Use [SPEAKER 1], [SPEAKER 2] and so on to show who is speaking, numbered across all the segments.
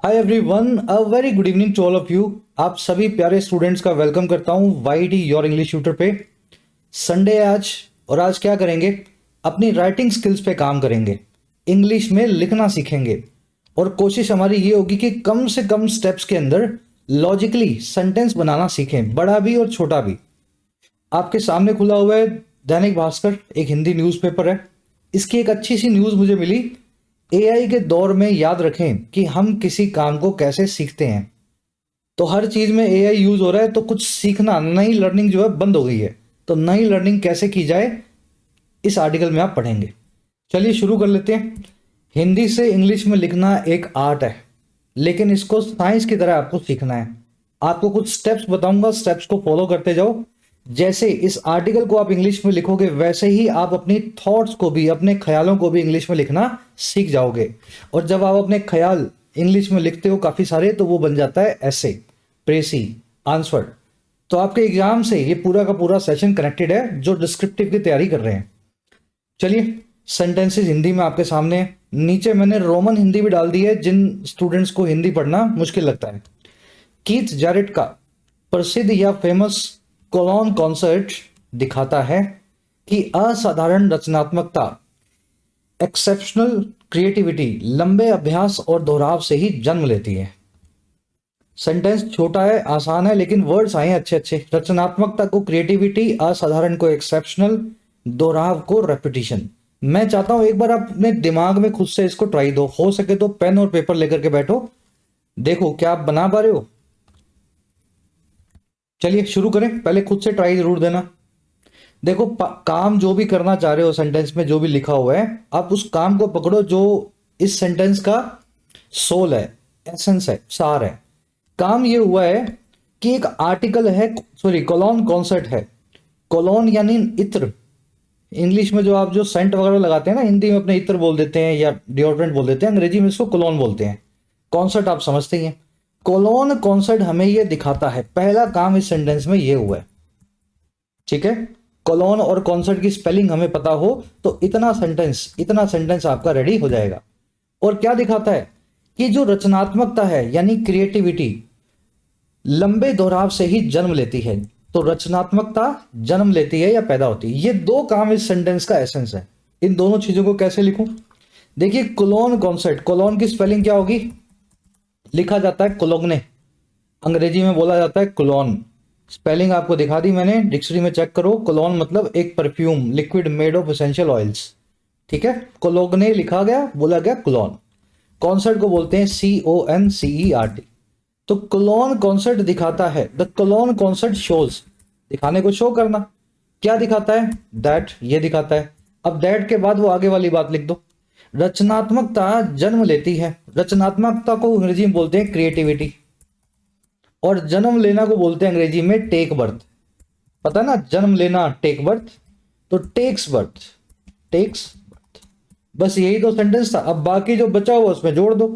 [SPEAKER 1] Hi everyone, a very good evening to all of you. आप सभी प्यारे students का वेलकम करता हूं वाईटी योर इंग्लिश ट्यूटर पे। संडे है आज और आज क्या करेंगे? अपनी राइटिंग स्किल्स पे काम करेंगे, इंग्लिश में लिखना सीखेंगे और कोशिश हमारी ये होगी कि कम से कम स्टेप्स के अंदर लॉजिकली सेंटेंस बनाना सीखें, बड़ा भी और छोटा भी। आपके सामने खुला हुआ है दैनिक भास्कर, एक हिंदी न्यूज़पेपर है। इसकी एक अच्छी सी न्यूज़ मुझे मिली। एआई के दौर में याद रखें कि हम किसी काम को कैसे सीखते हैं। तो हर चीज में एआई यूज हो रहा है, तो कुछ सीखना, नई लर्निंग जो है बंद हो गई है। तो नई लर्निंग कैसे की जाए, इस आर्टिकल में आप पढ़ेंगे। चलिए शुरू कर लेते हैं। हिंदी से इंग्लिश में लिखना एक आर्ट है, लेकिन इसको साइंस की तरह आपको सीखना है। आपको कुछ स्टेप्स बताऊंगा, स्टेप्स को फॉलो करते जाओ। जैसे इस आर्टिकल को आप इंग्लिश में लिखोगे, वैसे ही आप अपनी थॉट्स को भी, अपने ख्यालों को भी इंग्लिश में लिखना सीख जाओगे। और जब आप अपने ख्याल इंग्लिश में लिखते हो काफी सारे, तो वो बन जाता है ऐसे, प्रेसी, आंसर। तो आपके एग्जाम से ये पूरा का पूरा सेशन कनेक्टेड है, जो डिस्क्रिप्टिव की तैयारी कर रहे हैं। चलिए, सेंटेंसेस हिंदी में आपके सामने है। नीचे मैंने रोमन हिंदी भी डाल दी है, जिन स्टूडेंट्स को हिंदी पढ़ना मुश्किल लगता है। कीथ जैरेट का प्रसिद्ध या फेमस कोलोन कॉन्सर्ट दिखाता है कि असाधारण रचनात्मकता, एक्सेप्शनल क्रिएटिविटी लंबे अभ्यास और दोहराव से ही जन्म लेती है। सेंटेंस छोटा है, आसान है, लेकिन वर्ड्स आए अच्छे अच्छे। रचनात्मकता को क्रिएटिविटी, असाधारण को एक्सेप्शनल, दोहराव को रेपिटेशन। मैं चाहता हूं एक बार आप अपने दिमाग में खुद से इसको ट्राई दो। हो सके तो पेन और पेपर लेकर के बैठो, देखो क्या आप बना पा रहे हो। चलिए शुरू करें, पहले खुद से ट्राई जरूर देना। देखो, काम जो भी करना चाह रहे हो, सेंटेंस में जो भी लिखा हुआ है, आप उस काम को पकड़ो जो इस सेंटेंस का सोल है, एसेंस है, सार है। काम ये हुआ है कि एक आर्टिकल है, सॉरी, कोलोन कॉन्सर्ट है। कोलोन यानी इत्र। इंग्लिश में जो आप जो सेंट वगैरह लगाते हैं ना, हिंदी में अपने इत्र बोल देते हैं या डिओड्रेंट बोल देते हैं, अंग्रेजी में इसको कोलोन बोलते हैं। कॉन्सर्ट आप समझते ही हैं। कोलोन कॉन्सर्ट हमें ये दिखाता है, पहला काम इस सेंटेंस में ये हुआ है। ठीक है, कोलोन और कॉन्सर्ट की स्पेलिंग हमें पता हो तो इतना सेंटेंस आपका रेडी हो जाएगा। और क्या दिखाता है कि जो रचनात्मकता है यानी क्रिएटिविटी लंबे दोहराव से ही जन्म लेती है। तो रचनात्मकता जन्म लेती है या पैदा होती है, ये दो काम इस सेंटेंस का एसेंस है। इन दोनों चीजों को कैसे लिखूं? देखिए, कोलोन कॉन्सर्ट, कोलोन की स्पेलिंग क्या होगी? लिखा जाता है कोलोग्ने, अंग्रेजी में बोला जाता है कोलोन। स्पेलिंग आपको दिखा दी मैंने, डिक्शनरी में चेक करो। कोलोन मतलब एक perfume, liquid made of essential oils. ठीक है, कोलोग्ने लिखा गया, बोला गया कोलोन। कॉन्सर्ट को बोलते हैं CONCERT। तो कोलोन कॉन्सर्ट दिखाता है, द कोलोन कॉन्सर्ट शोज, दिखाने को शो करना। क्या दिखाता है? दैट, ये दिखाता है। अब दैट के बाद वो आगे वाली बात लिख दो। रचनात्मकता जन्म लेती है, रचनात्मकता को अंग्रेजी में बोलते हैं क्रिएटिविटी, और जन्म लेना को बोलते हैं अंग्रेजी में टेक बर्थ। पता है ना, जन्म लेना टेक बर्थ, तो टेक्स बर्थ, टेक्स बर्थ। बस यही तो सेंटेंस था। अब बाकी जो बचा हुआ उसमें जोड़ दो।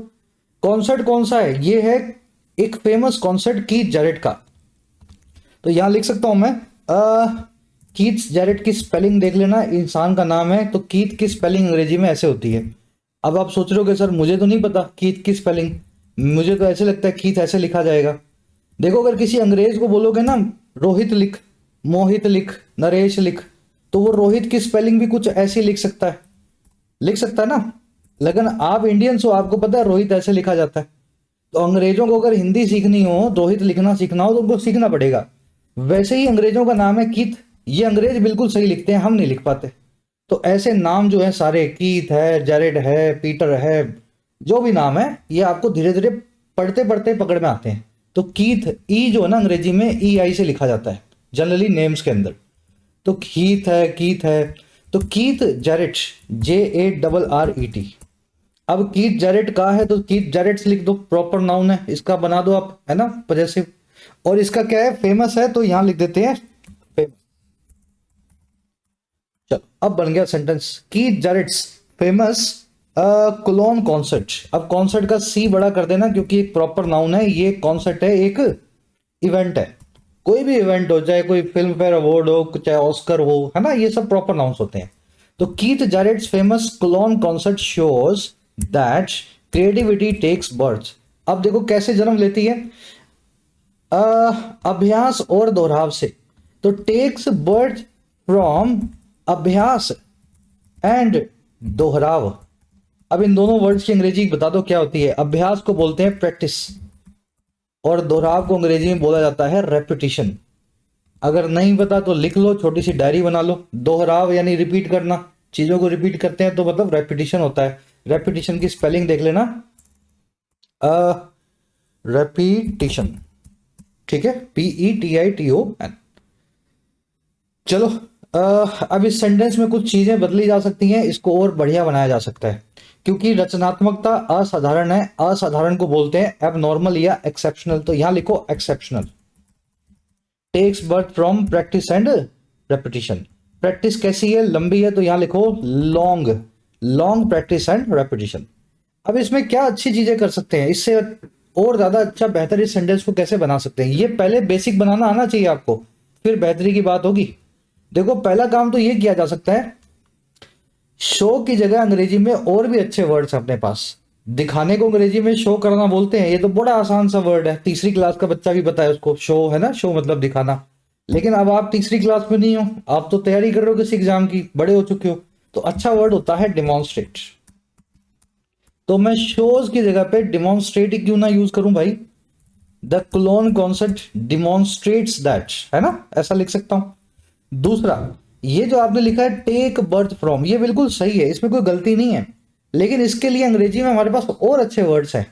[SPEAKER 1] कॉन्सर्ट कौन सा है? ये है एक फेमस कॉन्सर्ट कीथ जैरेट का। तो यहां लिख सकता हूं मैं, कीथ जैरेट की स्पेलिंग देख लेना, इंसान का नाम है, तो कीथ की स्पेलिंग अंग्रेजी में ऐसे होती है। अब आप सोच रहे हो कि सर मुझे तो नहीं पता कीथ की स्पेलिंग, मुझे तो ऐसे लगता है कीथ ऐसे लिखा जाएगा। देखो, अगर किसी अंग्रेज को बोलोगे ना, रोहित लिख, मोहित लिख, नरेश लिख, तो वो रोहित की स्पेलिंग भी कुछ ऐसी लिख सकता है, लिख सकता है ना। लेकिन आप इंडियंस हो, आपको पता है रोहित ऐसे लिखा जाता है। तो अंग्रेजों को अगर हिंदी सीखनी हो, रोहित लिखना सीखना हो, तो उनको सीखना पड़ेगा। वैसे ही अंग्रेजों का नाम है कीथ, ये अंग्रेज बिल्कुल सही लिखते हैं, हम नहीं लिख पाते। तो ऐसे नाम जो है सारे, कीथ है, जैरेड है, पीटर है, जो भी नाम है, ये आपको धीरे धीरे पढ़ते पढ़ते पकड़ में आते हैं। तो कीथ, ई जो है ना अंग्रेजी में EI से लिखा जाता है जनरली नेम्स के अंदर। तो कीथ है, कीथ है, तो कीथ जैरेट, JARRET। अब कीथ जैरेट का है तो कीथ जैरेट्स लिख दो, प्रॉपर नाउन है, इसका बना दो आप, है ना, पॉजेसिव। और इसका क्या है? फेमस है, तो यहां लिख देते हैं फेमस। चलो, अब बन गया sentence, Keith Jarrett's famous Cologne concert. अब कॉन्सर्ट का C बड़ा कर देना, क्योंकि एक प्रॉपर नाउन है, ये कॉन्सर्ट है, एक इवेंट है। कोई भी इवेंट हो, चाहे कोई फिल्म फेयर अवार्ड हो, चाहे ऑस्कर हो, है ना, ये सब प्रॉपर नाउन्स होते हैं। तो Keith Jarrett's famous Cologne concert shows that creativity takes birth, अब देखो कैसे जन्म लेती है, अ, अभ्यास और दोहराव से। तो टेक्स बर्थ फ्रॉम अभ्यास एंड दोहराव। अब इन दोनों वर्ड्स की अंग्रेजी बता दो क्या होती है। अभ्यास को बोलते हैं प्रैक्टिस और दोहराव को अंग्रेजी में बोला जाता है रेपिटिशन। अगर नहीं पता तो लिख लो, छोटी सी डायरी बना लो। दोहराव यानी रिपीट करना, चीजों को रिपीट करते हैं तो मतलब रेपिटिशन होता है। रेपिटिशन की स्पेलिंग देख लेना, रेपिटिशन, ठीक है, PETITON। चलो, अब इस सेंटेंस में कुछ चीजें बदली जा सकती हैं, इसको और बढ़िया बनाया जा सकता है, क्योंकि रचनात्मकता असाधारण है। असाधारण को बोलते हैं एबनॉर्मल या एक्सेप्शनल। तो यहां लिखो exceptional. Takes birth from practice and repetition. Practice कैसी है, लंबी है, तो यहां लिखो long. Long practice and repetition. अब इसमें क्या अच्छी चीजें कर सकते हैं, इससे और ज्यादा अच्छा बेहतर इस सेंटेंस को कैसे बना सकते हैं। ये पहले बेसिक बनाना आना चाहिए आपको, फिर बेहतरी की बात होगी। देखो पहला काम तो ये किया जा सकता है, शो की जगह अंग्रेजी में और भी अच्छे वर्ड्स हैं अपने पास। दिखाने को अंग्रेजी में शो करना बोलते हैं, ये तो बड़ा आसान सा वर्ड है, तीसरी क्लास का बच्चा भी पता है उसको। शो है ना, शो मतलब दिखाना। लेकिन अब आप तीसरी क्लास में नहीं हो, आप तो तैयारी कर रहे हो किसी एग्जाम की, बड़े हो चुके हो, तो अच्छा वर्ड होता है डिमॉन्स्ट्रेट। तो मैं शोज की जगह पे डिमॉन्स्ट्रेट ही क्यों ना यूज करूं भाई। The clone concept demonstrates that, है ना, ऐसा लिख सकता हूं। दूसरा, ये जो आपने लिखा है टेक बर्थ फ्रॉम, ये बिल्कुल सही है, इसमें कोई गलती नहीं है। लेकिन इसके लिए अंग्रेजी में हमारे पास और अच्छे वर्ड्स हैं।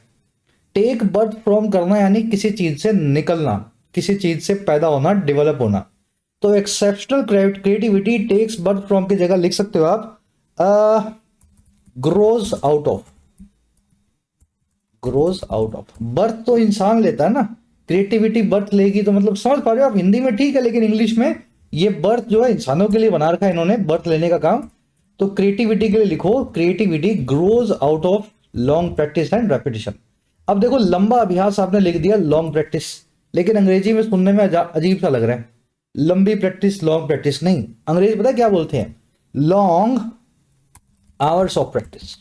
[SPEAKER 1] टेक बर्थ फ्रॉम करना यानी किसी चीज से निकलना, किसी चीज से पैदा होना, डेवलप होना। तो exceptional creativity takes birth from की जगह लिख सकते हो आप grows out of. Grows out of, birth तो इंसान लेता है ना, क्रिएटिविटी बर्थ लेगी, तो मतलब समझ पा रहे हो आप। हिंदी में ठीक है, लेकिन इंग्लिश में ये बर्थ जो है इंसानों के लिए बना रखा है इन्होंने, बर्थ लेने का काम। तो क्रिएटिविटी के लिए लिखो creativity grows out of long practice and repetition. अब देखो लंबा अभ्यास आपने लिख दिया लॉन्ग प्रैक्टिस, लेकिन अंग्रेजी में सुनने में अजीब सा लग रहा है। लंबी प्रैक्टिस लॉन्ग प्रैक्टिस नहीं, अंग्रेजी पता है क्या बोलते हैं, लॉन्ग आवर्स ऑफ प्रैक्टिस।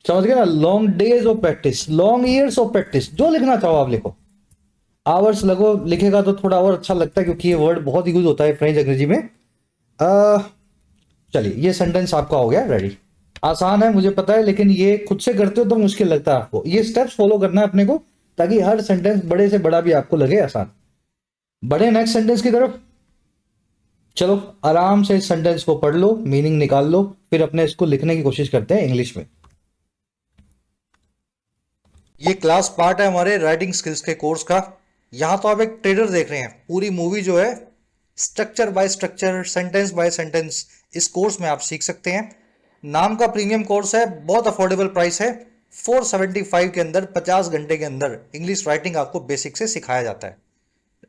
[SPEAKER 1] समझ गए ना, long days of practice, long years of practice, जो लिखना चाहो आप लिखो। आवर्स लगो लिखेगा तो थोड़ा और अच्छा लगता है, क्योंकि ये वर्ड बहुत यूज होता है फ्रेंच अंग्रेजी में। चलिए, ये सेंटेंस आपका हो गया रेडी। आसान है मुझे पता है, लेकिन ये खुद से करते हो तो मुश्किल लगता है आपको। ये स्टेप्स फॉलो करना है अपने को, ताकि हर सेंटेंस बड़े से बड़ा भी आपको लगे आसान। बढ़े नेक्स्ट सेंटेंस की तरफ। चलो आराम से इस सेंटेंस को पढ़ लो, मीनिंग निकाल लो, फिर अपने इसको लिखने की कोशिश करते हैं इंग्लिश में। ये क्लास पार्ट है हमारे राइटिंग स्किल्स के कोर्स का। यहां तो आप एक ट्रेलर देख रहे हैं, पूरी मूवी जो है structure bye structure, sentence by sentence इस कोर्स में आप सीख सकते हैं। नाम का प्रीमियम कोर्स है, बहुत अफोर्डेबल प्राइस है। 475 के अंदर 50 घंटे के अंदर इंग्लिश राइटिंग आपको बेसिक से सिखाया जाता है।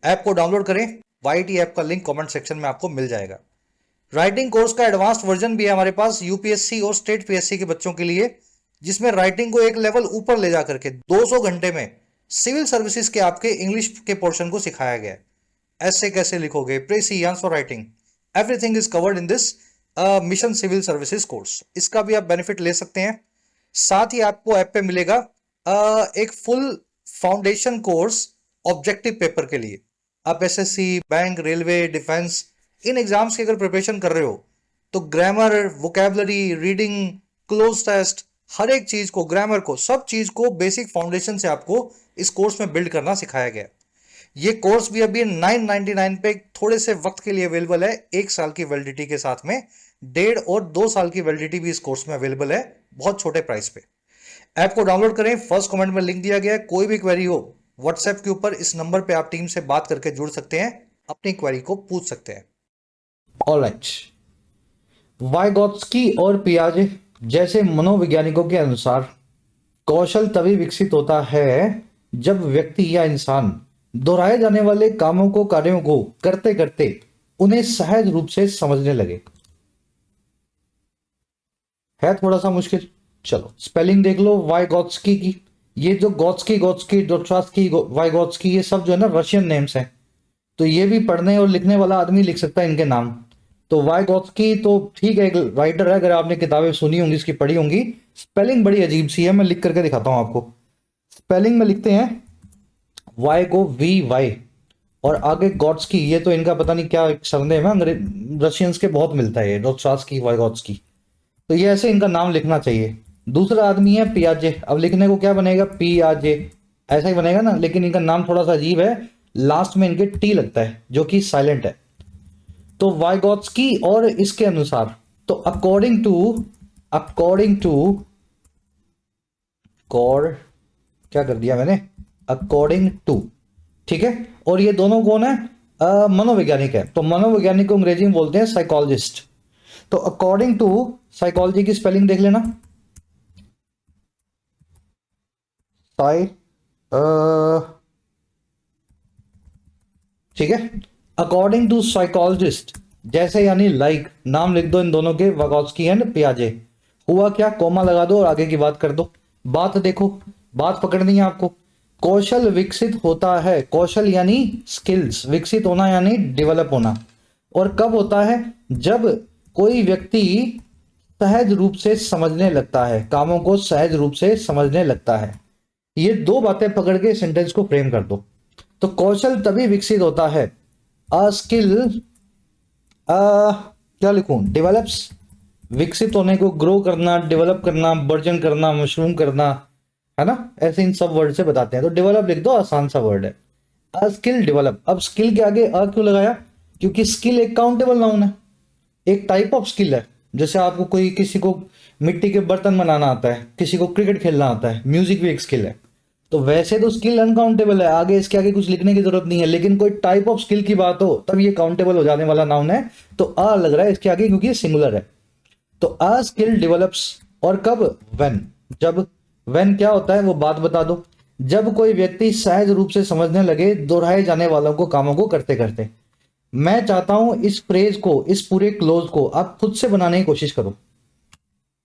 [SPEAKER 1] ऐप को डाउनलोड करें, YT ऐप का लिंक कमेंट सेक्शन में आपको मिल जाएगा। राइटिंग कोर्स का एडवांस्ड वर्जन भी है हमारे पास UPSC और स्टेट PSC के बच्चों के लिए, जिसमें राइटिंग को एक लेवल ऊपर ले जाकर के 200 घंटे में सिविल सर्विसेज के आपके इंग्लिश के पोर्शन को सिखाया गया है। ऐसे कैसे लिखोगे, प्रेसियंस और writing, everything is covered in this mission civil services course. इसका भी आप बेनिफिट ले सकते हैं। साथ ही आपको ऐप पे मिलेगा एक full foundation course objective paper के लिए। आप SSC, बैंक, रेलवे, डिफेंस इन एग्जाम्स की अगर प्रिपरेशन कर रहे हो तो grammar, vocabulary, reading, cloze test, हर एक चीज को, ग्रामर को, सब चीज को बेसिक फाउंडेशन से आपको इस कोर्स में बिल्ड करना सिखाया गया। ये कोर्स भी अभी 999 पे थोड़े से वक्त के लिए अवेलेबल है, 1 साल की वैलिडिटी के साथ में। 1.5 और 2 साल की वैलिडिटी भी इस कोर्स में अवेलेबल है, बहुत छोटे प्राइस पे। ऐप को डाउनलोड करें, फर्स्ट कमेंट में लिंक दिया गया है। कोई भी क्वेरी हो व्हाट्सएप के ऊपर इस नंबर पे आप टीम से बात करके जुड़ सकते हैं, अपनी क्वेरी को पूछ सकते हैं। ऑलराइट, वाइगोत्स्की और पियाजे जैसे मनोवैज्ञानिकों के अनुसार कौशल तभी विकसित होता है जब व्यक्ति या इंसान दोहराए जाने वाले कार्यों को करते करते उन्हें सहज रूप से समझने लगे। है थोड़ा सा मुश्किल, चलो स्पेलिंग देख लो वाइगोत्स्की की। ये जो गोत्स्की, डोस्टोव्स्की, वाइगोत्स्की, ये सब जो है ना रशियन नेम्स हैं, तो ये भी पढ़ने और लिखने वाला आदमी लिख सकता है इनके नाम। तो वाइगोत्स्की तो ठीक है, एक राइटर है, अगर आपने किताबें सुनी होंगी, इसकी पढ़ी होंगी। स्पेलिंग बड़ी अजीब सी है, मैं लिख करके दिखाता हूं आपको। स्पेलिंग में लिखते हैं वाई को वी वाई और आगे गॉड्स की, ये तो इनका पता नहीं क्या सरनेम है, अंग्रेज रशियंस के बहुत मिलता है ये रोत्सास्की वाइगॉट्स्की, तो ये ऐसे इनका नाम लिखना चाहिए। दूसरा आदमी है पियाजे, अब लिखने को क्या बनेगा, पी आ जे, ऐसा ही बनेगा ना, लेकिन इनका नाम थोड़ा सा अजीब है, लास्ट में इनके टी लगता है जो कि साइलेंट है। तो वाइगॉट्स्की और इसके अनुसार, तो अकॉर्डिंग टू कॉर, क्या कर दिया मैंने, अकॉर्डिंग टू, ठीक है। और ये दोनों कौन है, मनोवैज्ञानिक है, तो मनोवैज्ञानिक को अंग्रेजी में बोलते हैं साइकोलॉजिस्ट। तो अकॉर्डिंग टू साइकोलॉजी की स्पेलिंग देख लेना, साई, ठीक है, अकॉर्डिंग टू साइकोलॉजिस्ट, जैसे यानी लाइक नाम लिख दो इन दोनों के, वागोत्स्की एंड पियाजे। हुआ क्या, कोमा लगा दो और आगे की बात कर दो। बात देखो, बात पकड़नी है आपको। कौशल विकसित होता है, कौशल यानी स्किल्स, विकसित होना यानी डेवलप होना, और कब होता है, जब कोई व्यक्ति सहज रूप से समझने लगता है, कामों को सहज रूप से समझने लगता है। ये दो बातें पकड़ के सेंटेंस को फ्रेम कर दो। तो कौशल तभी विकसित होता है, अ स्किल, क्या लिखूं, डेवलप्स, विकसित होने को ग्रो करना, डेवलप करना, बर्जन करना, मशरूम करना, है ना, ऐसे इन सब वर्ड से बताते हैं। तो डेवलप लिख दो, आसान सा वर्ड है, अ स्किल डेवलप। अब स्किल के आगे अ क्यों लगाया, क्योंकि स्किल एक काउंटेबल नाउन है, एक टाइप ऑफ स्किल है। जैसे आपको कोई, किसी को मिट्टी के बर्तन बनाना आता है, किसी को क्रिकेट खेलना आता है, म्यूजिक भी एक स्किल है। तो वैसे तो स्किल अनकाउंटेबल है, आगे इसके आगे कुछ लिखने की जरूरत नहीं है, लेकिन कोई टाइप ऑफ स्किल की बात हो तब ये काउंटेबल हो जाने वाला नाउन है। तो अ लग रहा है इसके आगे क्योंकि ये सिंगुलर है। तो अ स्किल डेवलप्स, और कब, व्हेन, जब। व्हेन क्या होता है वो बात बता दो, जब कोई व्यक्ति सहज रूप से समझने लगे दोहराए जाने वालों को, कामों को करते करते। मैं चाहता हूं इस फ्रेज को, इस पूरे क्लोज को आप खुद से बनाने की कोशिश करो।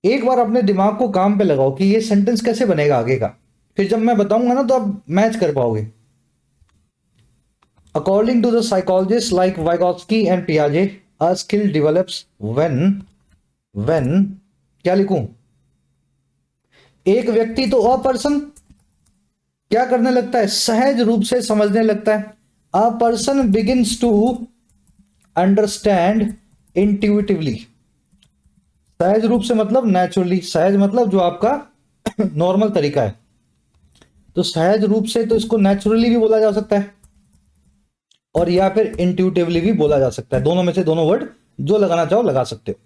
[SPEAKER 1] एक बार अपने दिमाग को काम पे लगाओ कि ये सेंटेंस कैसे बनेगा आगे का, फिर जब मैं बताऊंगा ना तो आप मैच कर पाओगे। According to the psychologist like Vygotsky and पियाजे, अ स्किल डेवलप्स व्हेन क्या लिखूं, एक व्यक्ति, तो अ पर्सन क्या करने लगता है, सहज रूप से समझने लगता है। A person begins to understand intuitively, सहज रूप से मतलब नेचुरली, सहज मतलब जो आपका नॉर्मल तरीका है, तो सहज रूप से तो इसको नेचुरली भी बोला जा सकता है और या फिर इंट्यूटिवली भी बोला जा सकता है, दोनों में से दोनों वर्ड जो लगाना चाहो लगा सकते हो।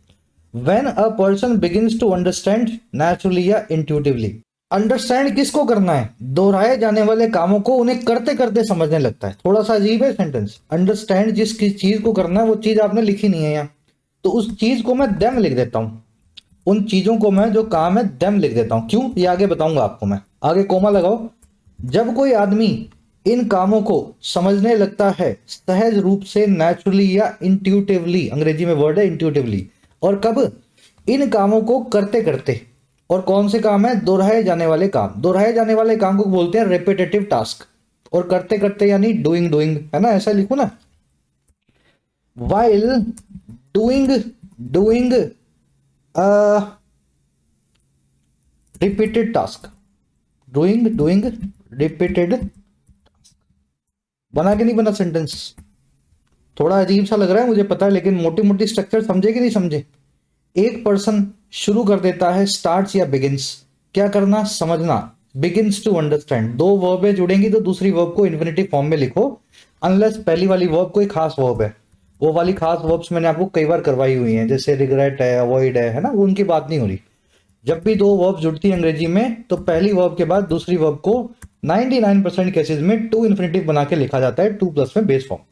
[SPEAKER 1] When a person begins to understand naturally या इंट्यूटिवली, अंडरस्टैंड किसको करना है, दोहराए जाने वाले कामों को उन्हें करते करते समझने लगता है। थोड़ा सा अजीब है सेंटेंस, अंडरस्टैंड जिस चीज को करना है वो चीज आपने लिखी नहीं है यहाँ, तो उस चीज को मैं देम लिख देता हूं, उन चीजों को मैं जो काम है देम लिख देता हूं। क्यों, ये आगे बताऊंगा आपको मैं, आगे कोमा लगाओ। जब कोई आदमी इन कामों को समझने लगता है सहज रूप से, नेचुरली या इंट्यूटिवली, अंग्रेजी में वर्ड है इंट्यूटिवली, और कब, इन कामों को करते करते। और कौन से काम है, दोहराए जाने वाले काम, दोहराए जाने वाले काम को बोलते हैं रेपिटेटिव टास्क, और करते करते यानी डूइंग डूइंग, है ना, ऐसा लिखो ना, while doing doing repeated task, doing repeated. बना के नहीं बना सेंटेंस, थोड़ा अजीब सा लग रहा है मुझे पता है, लेकिन मोटी मोटी स्ट्रक्चर समझे कि नहीं समझे। एक पर्सन शुरू कर देता है, स्टार्ट्स या बिगिंस, क्या करना, समझना, बिगिंस टू अंडरस्टैंड, दो वर्ब जुड़ेंगी तो दूसरी वर्ब को इन्फिनेटिव फॉर्म में लिखो, अनलेस पहली वाली वर्ब कोई खास वर्ब है। वो वाली खास वर्ब्स मैंने आपको कई बार करवाई हुई हैं, जैसे रिग्रेट है, अवॉइड है ना, वो उनकी बात नहीं हो रही। जब भी दो वर्ब जुड़ती है अंग्रेजी में तो पहली वर्ब के बाद दूसरी वर्ब को 99% केसेस में टू इन्फिनेटिव बना के लिखा जाता है, टू प्लस में बेस फॉर्म।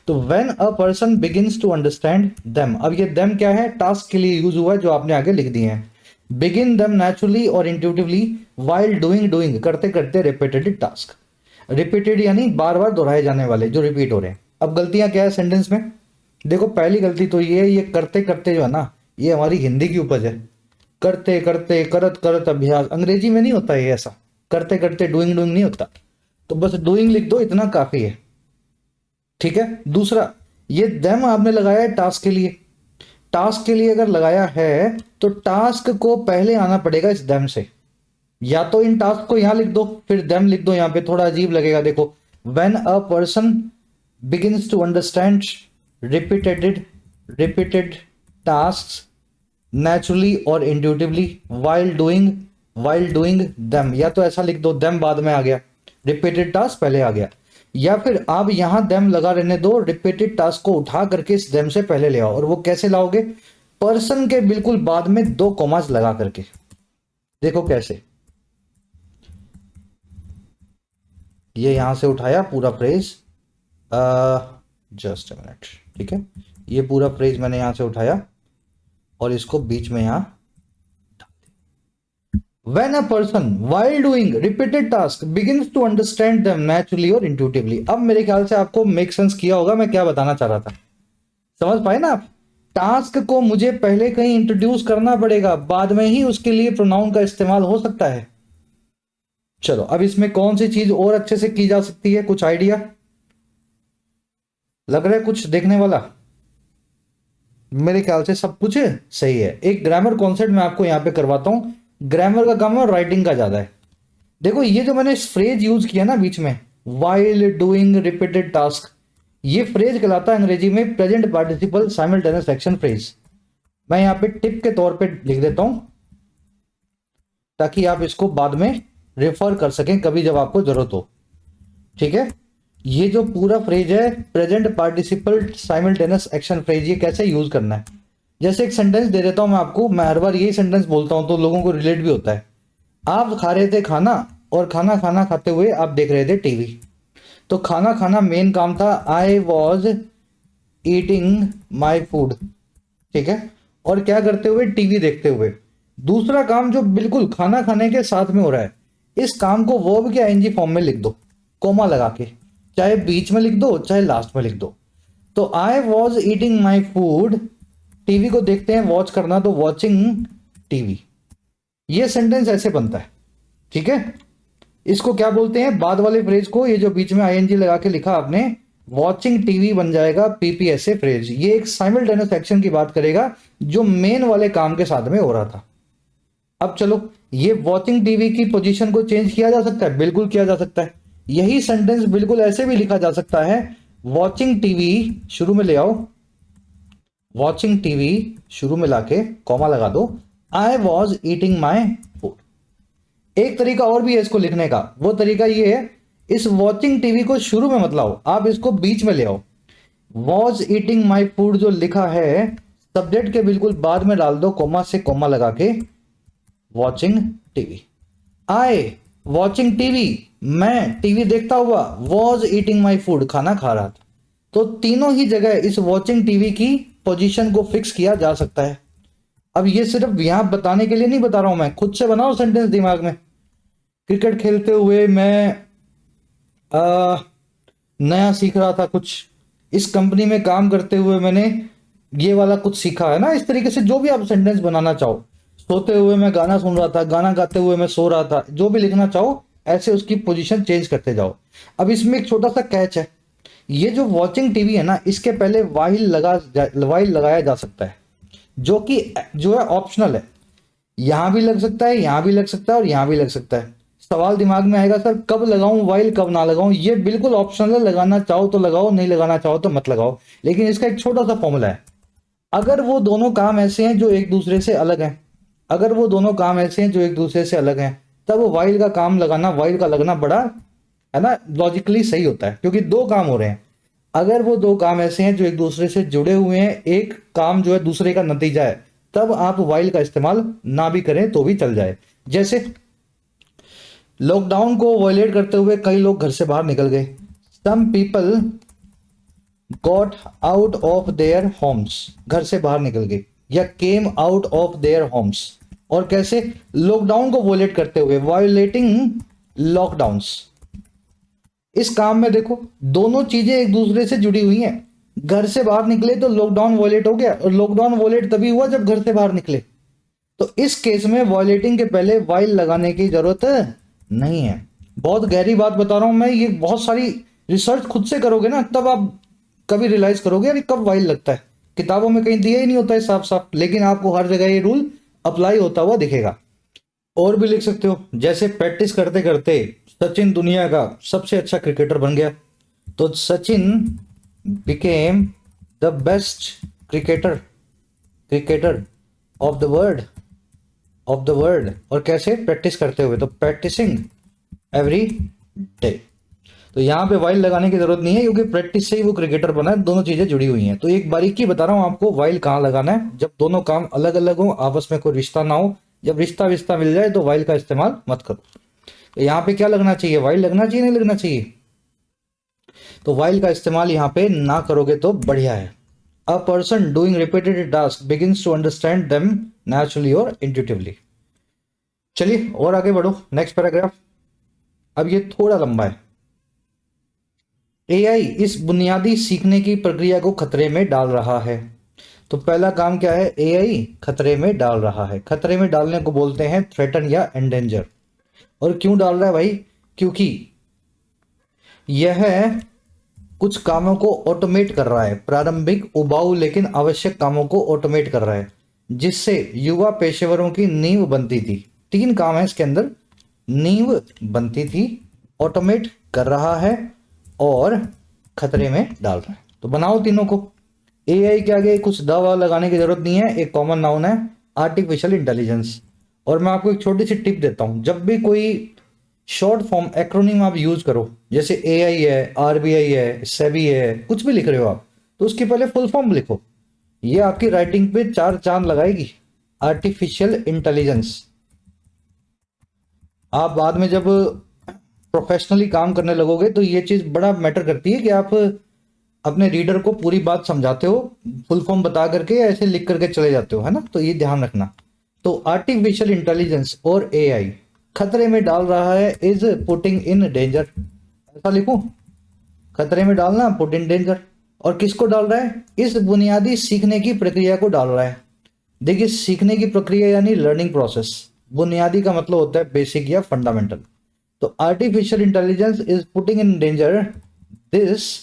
[SPEAKER 1] तो when a person begins to understand them, अब ये देम क्या है, टास्क के लिए यूज हुआ है जो आपने आगे लिख दिए हैं। बिगिन देम नेचुरली और इंट्यूटिवली वाइल डूइंग करते करते रिपीटेड टास्क, रिपीटेड यानी बार बार दोहराए जाने वाले जो रिपीट हो रहे हैं। अब गलतियां क्या है सेंटेंस में, देखो पहली गलती तो ये करते करते जो है ना, ये हमारी हिंदी की उपज है, करते करते, करत करत अभ्यास, अंग्रेजी में नहीं होता ये ऐसा, करते करते डूइंग नहीं होता, तो बस डूइंग लिख दो, इतना काफी है, ठीक है। दूसरा, ये देम आपने लगाया है टास्क के लिए, टास्क के लिए अगर लगाया है तो टास्क को पहले आना पड़ेगा इस देम से, या तो इन टास्क को यहां लिख दो, फिर देम लिख दो यहां पे, थोड़ा अजीब लगेगा। देखो, when a person begins to understand repeated task naturally और इंट्यूटिवली वाइल डूइंग देम, या तो ऐसा लिख दो, देम बाद में आ गया, रिपीटेड टास्क पहले आ गया, या फिर आप यहां देम लगा रहने दो, रिपीटेड टास्क को उठा करके इस देम से पहले ले आओ। और वो कैसे लाओगे? पर्सन के बिल्कुल बाद में दो कॉमास लगा करके। देखो कैसे, ये यहां से उठाया पूरा फ्रेज, जस्ट अ मिनट, ठीक है, ये पूरा फ्रेज मैंने यहां से उठाया और इसको बीच में यहां, when a person while doing repeated task begins to understand them naturally or intuitively। अब मेरे ख्याल से आपको मेक सेंस किया होगा मैं क्या बताना चाह रहा था, समझ पाए ना आप? टास्क को मुझे पहले कहीं इंट्रोड्यूस करना पड़ेगा, बाद में ही उसके लिए प्रोनाउन का इस्तेमाल हो सकता है। चलो, अब इसमें कौन सी चीज और अच्छे से की जा सकती है, कुछ आइडिया लग रहा है कुछ देखने वाला? मेरे ख्याल से सब कुछ सही है। एक ग्रामर कॉन्सेप्ट मैं आपको यहां पे करवाता हूं। ग्रामर का काम है, राइटिंग का ज्यादा है। देखो, ये जो मैंने फ्रेज यूज किया ना बीच में, वाइल डूइंग रिपीटेड टास्क, ये फ्रेज कहलाता है अंग्रेजी में present participle simultaneous action phrase. मैं यहां पे टिप के तौर पे लिख देता हूं ताकि आप इसको बाद में रेफर कर सकें कभी जब आपको जरूरत हो, ठीक है? ये जो पूरा फ्रेज है present participle simultaneous action phrase, ये कैसे यूज करना है? जैसे एक सेंटेंस दे देता हूं मैं आपको, मैं हर बार यही सेंटेंस बोलता हूं तो लोगों को रिलेट भी होता है। आप खा रहे थे खाना, और खाना खाना खाते हुए आप देख रहे थे टीवी। तो खाना खाना मेन काम था, I was eating my food, ठीक है? और क्या करते हुए? टीवी देखते हुए। दूसरा काम जो बिल्कुल खाना खाने के साथ में हो रहा है, इस काम को वर्ब के आईएनजी फॉर्म में लिख दो, कोमा लगा के, चाहे बीच में लिख दो चाहे लास्ट में लिख दो। तो I was eating my food, TV को देखते हैं, वॉच करना तो वॉचिंग टीवी। ये सेंटेंस ऐसे बनता है, ठीक है? इसको क्या बोलते हैं बाद वाले फ्रेज को? ये जो बीच में आईएनजी लगा के लिखा आपने, वॉचिंग टीवी बन जाएगा पीपीएसए फ्रेज। ये एक साइमल्टेनियस एक्शन की बात करेगा जो मेन वाले काम के साथ में हो रहा था। अब चलो, ये वॉचिंग टीवी की पोजीशन को चेंज किया जा सकता है, बिल्कुल किया जा सकता है। यही सेंटेंस बिल्कुल ऐसे भी लिखा जा सकता है, वॉचिंग टीवी शुरू में ले आओ, वॉचिंग टीवी शुरू में लाके कॉमा लगा दो, I was eating my food. एक तरीका और भी है इसको लिखने का, वो तरीका ये है, इस वॉचिंग टीवी को शुरू में मत लाओ, आप इसको बीच में ले आओ। वॉज ईटिंग माई फूड जो लिखा है, सब्जेक्ट के बिल्कुल बाद में डाल दो, कोमा से कोमा लगा के, वॉचिंग टीवी। आई वॉचिंग टीवी, मैं टीवी देखता हुआ, वॉज ईटिंग माई फूड, खाना खा रहा था। तो तीनों ही जगह इस वॉचिंग टीवी की पोजीशन को फिक्स किया जा सकता है। अब ये सिर्फ यहां बताने के लिए नहीं बता रहा हूं मैं, खुद से बनाओ सेंटेंस दिमाग में। क्रिकेट खेलते हुए मैं नया सीख रहा था कुछ, इस कंपनी में काम करते हुए मैंने ये वाला कुछ सीखा है ना। इस तरीके से जो भी आप सेंटेंस बनाना चाहो, सोते हुए मैं गाना सुन रहा था, गाना गाते हुए मैं सो रहा था, जो भी लिखना चाहो ऐसे उसकी पोजीशन चेंज करते जाओ। अब इसमें एक छोटा सा कैच है, ये जो वॉचिंग टीवी है ना, इसके पहले वाइल लगाया जा सकता है, जो है ऑप्शनल है। यहां भी लग सकता है, यहां भी लग सकता है और यहां भी लग सकता है। सवाल दिमाग में आएगा, सर कब लगाऊं वाइल, कब ना लगाऊं? ये बिल्कुल ऑप्शनल है, लगाना चाहो तो लगाओ, नहीं लगाना चाहो तो मत लगाओ। लेकिन इसका एक छोटा सा फॉर्मूला है, अगर वो दोनों काम ऐसे हैं जो एक दूसरे से अलग हैं, अगर वो दोनों काम ऐसे हैं जो एक दूसरे से अलग हैं, तब वाइल का काम लगाना, वाइल का लगना बड़ा है ना, लॉजिकली सही होता है, क्योंकि दो काम हो रहे हैं। अगर वो दो काम ऐसे हैं जो एक दूसरे से जुड़े हुए हैं, एक काम जो है दूसरे का नतीजा है, तब आप वाइल का इस्तेमाल ना भी करें तो भी चल जाए। जैसे लॉकडाउन को वायलेट करते हुए कई लोग घर से बाहर निकल गए, some people got out of their homes, घर से बाहर निकल गए, या came out of their homes. और कैसे? लॉकडाउन को वायलेट करते हुए, वायोलेटिंग लॉकडाउन्स। इस काम में देखो दोनों चीजें एक दूसरे से जुड़ी हुई हैं। घर से बाहर निकले तो लॉकडाउन वायलेट हो गया, और लॉकडाउन वायलेट तभी हुआ जब घर से बाहर निकले। तो इस केस में वायलेटिंग के पहले वाइल लगाने की जरूरत नहीं है। बहुत गहरी बात बता रहा हूं मैं, ये बहुत सारी रिसर्च खुद से करोगे ना, तब आप कभी रियलाइज करोगे यार कब वाइल लगता है। किताबों में कहीं दिया ही नहीं होता है साफ साफ, लेकिन आपको हर जगह ये रूल अप्लाई होता हुआ दिखेगा। और भी लिख सकते हो, जैसे प्रैक्टिस करते करते सचिन दुनिया का सबसे अच्छा क्रिकेटर बन गया, तो Sachin became the best cricketer cricketer of the world और कैसे, प्रैक्टिस करते हुए, तो प्रैक्टिसिंग एवरी डे। तो यहाँ पे वाइल लगाने की जरूरत नहीं है क्योंकि प्रैक्टिस से ही वो क्रिकेटर बना है, दोनों चीजें जुड़ी हुई हैं। तो एक बारीकी बता रहा हूँ आपको, वाइल कहाँ लगाना है, जब दोनों काम अलग अलग हो, आपस में कोई रिश्ता ना हो, जब रिश्ता विश्ता मिल जाए तो वाइल का इस्तेमाल मत करो। तो यहाँ पे क्या लगना चाहिए, वाइल लगना चाहिए नहीं लगना चाहिए, तो वाइल का इस्तेमाल यहाँ पे ना करोगे तो बढ़िया है। A person doing repeated task begins to understand them naturally और इंट्यूटिवली। चलिए और आगे बढ़ो, नेक्स्ट पैराग्राफ। अब ये थोड़ा लंबा है। एआई इस बुनियादी सीखने की प्रक्रिया को खतरे में डाल रहा है। तो पहला काम क्या है, एआई खतरे में डाल रहा है। खतरे में डालने को बोलते हैं थ्रेटन या एंडेंजर। और क्यों डाल रहा है भाई, क्योंकि यह कुछ कामों को ऑटोमेट कर रहा है, प्रारंभिक उबाऊ लेकिन आवश्यक कामों को ऑटोमेट कर रहा है, जिससे युवा पेशेवरों की नींव बनती थी। तीन काम है इसके अंदर, नींव बनती थी, ऑटोमेट कर रहा है और खतरे में डाल रहा है। तो बनाओ तीनों को। एआई के आगे कुछ दवा लगाने की जरूरत नहीं है, एक कॉमन नाउन है आर्टिफिशियल इंटेलिजेंस। और मैं आपको एक छोटी सी टिप देता हूं, जब भी कोई शॉर्ट फॉर्म एक्रोनिम आप यूज करो, जैसे एआई है, आरबीआई है, सेबी है, कुछ भी लिख रहे हो आप, तो उसके पहले फुल फॉर्म लिखो। ये आपकी राइटिंग पे चार चांद लगाएगी। Artificial intelligence. आप बाद में जब प्रोफेशनली काम करने लगोगे तो ये चीज बड़ा मैटर करती है कि आप अपने रीडर को पूरी बात समझाते हो फुल फॉर्म बता करके, या ऐसे लिख करके चले जाते हो, है ना, तो ये ध्यान रखना। तो आर्टिफिशियल इंटेलिजेंस और एआई खतरे में डाल रहा है, इज पुटिंग इन डेंजर। ऐसा लिखूं, खतरे में डालना, पुट इन डेंजर। और किसको डाल रहा है, इस बुनियादी सीखने की प्रक्रिया को डाल रहा है। देखिए, सीखने की प्रक्रिया यानी लर्निंग प्रोसेस। बुनियादी का मतलब होता है बेसिक या फंडामेंटल। तो artificial intelligence is putting in danger this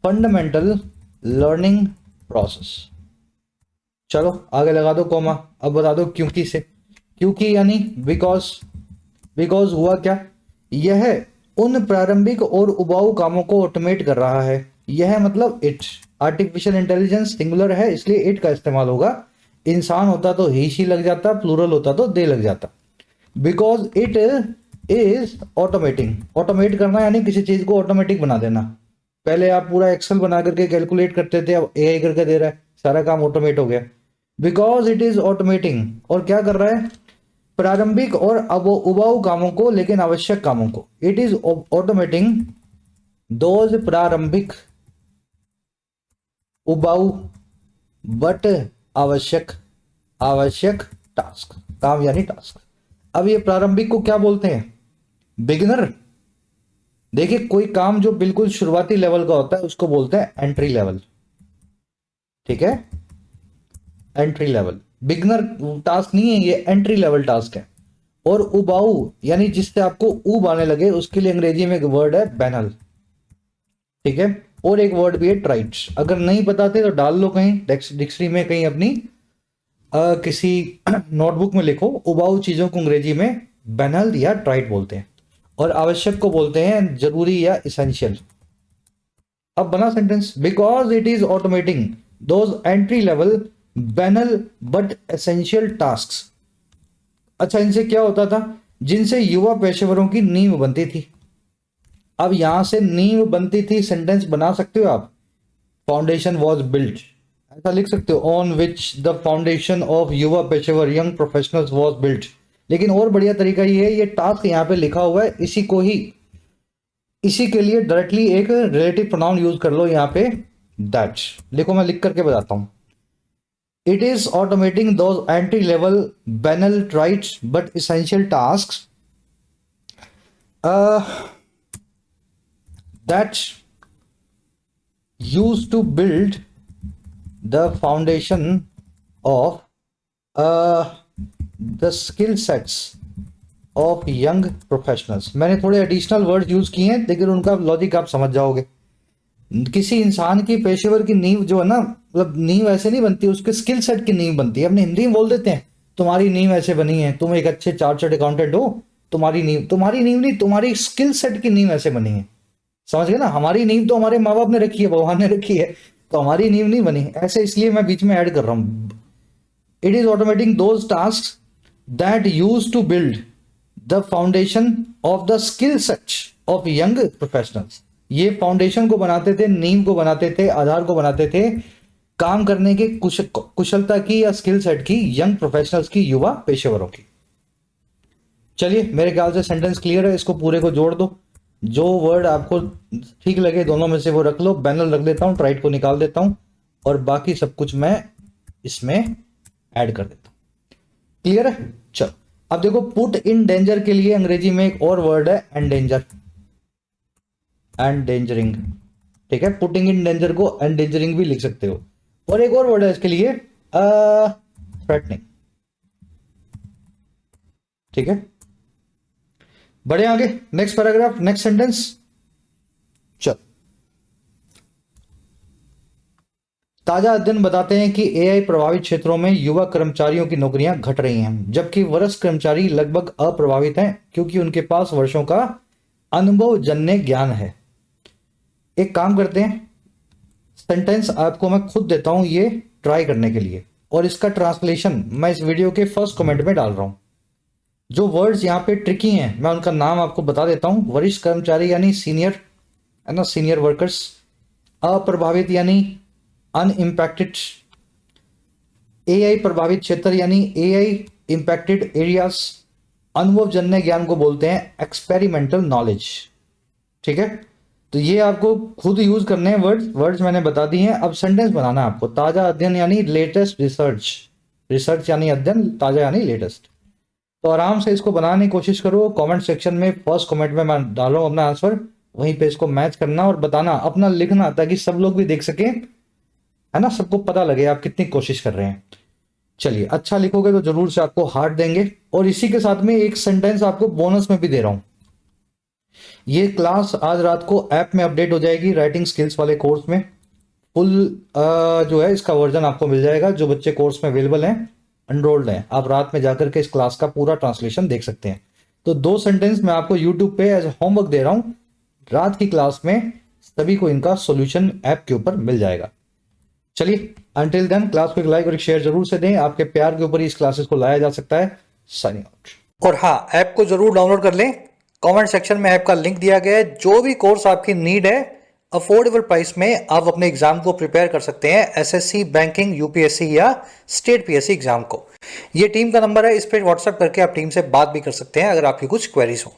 [SPEAKER 1] fundamental learning process. चलो आगे लगा दो कॉमा। अब बता दो क्योंकि से। क्योंकि यानी बिकॉज। बिकॉज हुआ क्या, यह उन प्रारंभिक और उबाऊ कामों को ऑटोमेट कर रहा है। यह मतलब इट। आर्टिफिशियल इंटेलिजेंस सिंगुलर है इसलिए इट का इस्तेमाल होगा। इंसान होता तो ही शी लग जाता, प्लूरल होता तो दे लग जाता। Because it is automating. Automate करना यानी किसी चीज को ऑटोमेटिक बना देना। पहले आप पूरा एक्सेल बना करके कैलकुलेट करते थे, अब एआई करके दे रहा है, सारा काम ऑटोमेट हो गया। बिकॉज इट इज ऑटोमेटिंग, और क्या कर रहा है, प्रारंभिक और अब उबाऊ कामों को लेकिन आवश्यक कामों को। इट इज ऑटोमेटिंग दोज प्रारंभिक, उबाऊ, बट आवश्यक, आवश्यक टास्क, काम यानी टास्क। अब ये प्रारंभिक को क्या बोलते हैं, बिगिनर। देखिए, कोई काम जो बिल्कुल शुरुआती लेवल का होता है उसको बोलते हैं एंट्री लेवल। ठीक है, एंट्री लेवल। बिगनर टास्क नहीं है ये, एंट्री लेवल टास्क है। और उबाऊ यानी जिससे आपको ऊब आने लगे, उसके लिए अंग्रेजी में एक वर्ड है बैनल। ठीक है, और एक वर्ड भी है ट्राइट। अगर नहीं बताते तो डाल लो कहीं डिक्शनरी में, कहीं अपनी किसी नोटबुक में लिखो। उबाऊ चीजों को अंग्रेजी में बैनल या ट्राइट बोलते हैं, और आवश्यक को बोलते हैं जरूरी या इसेंशियल। अब बना sentence, because it is automating those entry level banal but essential task. अच्छा, इनसे क्या होता था, जिनसे युवा पेशेवरों की नींव बनती थी। अब यहां से नींव बनती थी सेंटेंस बना सकते हो आप, फाउंडेशन वॉज बिल्ट, ऐसा लिख सकते हो, on which the foundation of युवा पेशेवर यंग प्रोफेशनल्स वॉज बिल्ट। लेकिन और बढ़िया तरीका ये है, ये टास्क यहां पे लिखा हुआ है, इसी को ही, इसी के लिए डायरेक्टली एक रिलेटिव प्रोनाउन यूज कर लो यहां पे, दैट लिखो, मैं लिख करके बताता हूं। It is automating those entry-level banal trite but essential tasks that used to build the foundation of the skill sets of young professionals। मैंने थोड़े एडिशनल वर्ड यूज किए हैं, लेकिन उनका लॉजिक आप समझ जाओगे। किसी इंसान की पेशेवर की नींव जो है ना, मतलब नींव ऐसे नहीं बनती, उसके स्किल सेट की नींव बनती है। अपने हिंदी में बोल देते हैं तुम्हारी नींव ऐसे बनी है, तुम एक अच्छे चार्टर्ड अकाउंटेंट हो, तुम्हारी नींव नहीं, तुम्हारी स्किल सेट की नींव ऐसे बनी है। समझ गए ना, हमारी नींव तो हमारे माँ बाप ने रखी है, भगवान ने रखी है, तो हमारी नींव नहीं बनी ऐसे, इसलिए मैं बीच में ऐड कर रहा हूं। It is automating those tasks that use to build the foundation of the skill set of young professionals. ये फाउंडेशन को बनाते थे, नींव को बनाते थे, आधार को बनाते थे काम करने के कुशलता की या स्किल सेट की, यंग प्रोफेशनल्स की, युवा पेशेवरों की। चलिए मेरे ख्याल से सेंटेंस क्लियर है, इसको पूरे को जोड़ दो, जो वर्ड आपको ठीक लगे दोनों में से वो रख लो। बैनर रख देता हूं, ट्राइट को निकाल देता हूं और बाकी सब कुछ मैं इसमें ऐड कर देता हूं। क्लियर है? चलो अब देखो, पुट इन डेंजर के लिए अंग्रेजी में एक और वर्ड है एंडेंजर, एंडेंजरिंग। ठीक है, पुटिंग इन डेंजर को एंडेंजरिंग भी लिख सकते हो। और एक और वर्ड है इसके लिए, थ्रेटनिंग। ठीक है, बढ़े आगे, नेक्स्ट पैराग्राफ, नेक्स्ट सेंटेंस। चल, ताजा अध्ययन बताते हैं कि एआई प्रभावित क्षेत्रों में युवा कर्मचारियों की नौकरियां घट रही हैं, जबकि वरिष्ठ कर्मचारी लगभग अप्रभावित हैं क्योंकि उनके पास वर्षों का अनुभवजन्य ज्ञान है। एक काम करते हैं, सेंटेंस आपको मैं खुद देता हूं ये ट्राई करने के लिए, और इसका ट्रांसलेशन मैं इस वीडियो के फर्स्ट कमेंट में डाल रहा हूं। जो वर्ड्स यहाँ पे ट्रिकी हैं मैं उनका नाम आपको बता देता हूं। वरिष्ठ कर्मचारी यानी सीनियर, है ना, सीनियर वर्कर्स। अप्रभावित यानी अनइम्पैक्टेड। एआई प्रभावित क्षेत्र यानी एआई इंपैक्टेड एरियाज। अनुभवजन्य ज्ञान को बोलते हैं एक्सपेरिमेंटल नॉलेज। ठीक है, तो ये आपको खुद यूज करने हैं वर्ड्स मैंने बता दी हैं। अब सेंटेंस बनाना है आपको। ताजा अध्ययन यानी लेटेस्ट रिसर्च, रिसर्च यानी अध्ययन, ताजा यानी लेटेस्ट। तो आराम से इसको बनाने की कोशिश करो। कमेंट सेक्शन में फर्स्ट कमेंट में मैं डाल रहा हूं अपना आंसर, वहीं पे इसको मैच करना और बताना, अपना लिखना, ताकि सब लोग भी देख सके, है ना, सबको पता लगे आप कितनी कोशिश कर रहे हैं। चलिए, अच्छा लिखोगे तो जरूर से आपको हार्ट देंगे। और इसी के साथ में एक सेंटेंस आपको बोनस में भी दे रहा हूं। ये क्लास आज रात को ऐप में अपडेट हो जाएगी, राइटिंग स्किल्स वाले कोर्स में। फुल जो है इसका वर्जन आपको मिल जाएगा। जो बच्चे कोर्स में अवेलेबल हैं, एनरोल्ड हैं, आप रात में जाकर के इस क्लास का पूरा ट्रांसलेशन देख सकते हैं। तो 2 सेंटेंस मैं आपको यूट्यूब पे एज होमवर्क दे रहा हूं। रात की क्लास में सभी को इनका सॉल्यूशन ऐप के ऊपर मिल जाएगा। चलिए, अंटिल देन क्लास को एक लाइक और एक शेयर जरूर से दें। आपके प्यार के ऊपर ही इस क्लासेस को लाया जा सकता है। Signing out. और हाँ, ऐप को जरूर डाउनलोड कर लें। कमेंट सेक्शन में ऐप का लिंक दिया गया है। जो भी कोर्स आपकी नीड है, अफोर्डेबल प्राइस में आप अपने एग्जाम को प्रिपेयर कर सकते हैं, एसएससी, बैंकिंग, यूपीएससी या स्टेट पीएससी एग्जाम को। ये टीम का नंबर है, इस पर व्हाट्सएप करके आप टीम से बात भी कर सकते हैं अगर आपकी कुछ क्वेरीज हो।